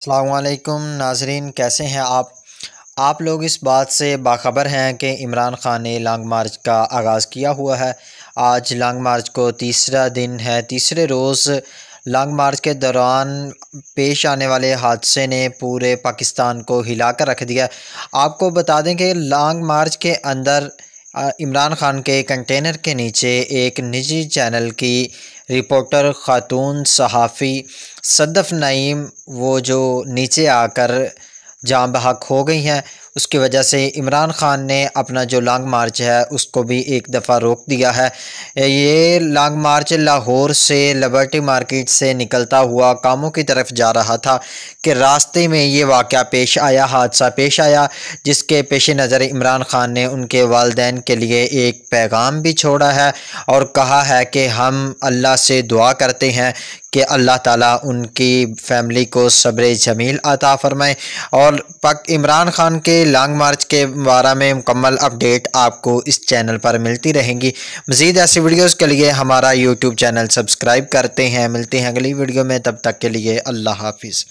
अस्सलामुअलैकुम नाजरीन, कैसे हैं आप लोग इस बात से बाखबर हैं कि इमरान खान ने लॉन्ग मार्च का आगाज़ किया हुआ है। आज लॉन्ग मार्च को तीसरा दिन है। तीसरे रोज़ लॉन्ग मार्च के दौरान पेश आने वाले हादसे ने पूरे पाकिस्तान को हिला कर रख दिया। आपको बता दें कि लॉन्ग मार्च के अंदर इमरान खान के कंटेनर के नीचे एक निजी चैनल की रिपोर्टर ख़ातून सहाफ़ी सदफ़ नईम वो जो नीचे आकर जाँ बहक हो गई हैं। उसकी वजह से इमरान खान ने अपना जो लॉन्ग मार्च है उसको भी एक दफ़ा रोक दिया है। ये लॉन्ग मार्च लाहौर से लिबर्टी मार्केट से निकलता हुआ कामों की तरफ जा रहा था कि रास्ते में ये वाक़या पेश आया, हादसा पेश आया, जिसके पेश नज़र इमरान खान ने उनके वालिदैन के लिए एक पैगाम भी छोड़ा है और कहा है कि हम अल्लाह से दुआ करते हैं कि अल्लाह ताला उनकी फ़ैमिली को सब्र जमील अता फ़रमाए। और इमरान खान के लॉन्ग मार्च के बारे में मुकम्मल अपडेट आपको इस चैनल पर मिलती रहेंगी। मज़ीद ऐसी वीडियोज़ के लिए हमारा यूट्यूब चैनल सब्सक्राइब करते हैं। मिलते हैं अगली वीडियो में, तब तक के लिए अल्लाह हाफिज़।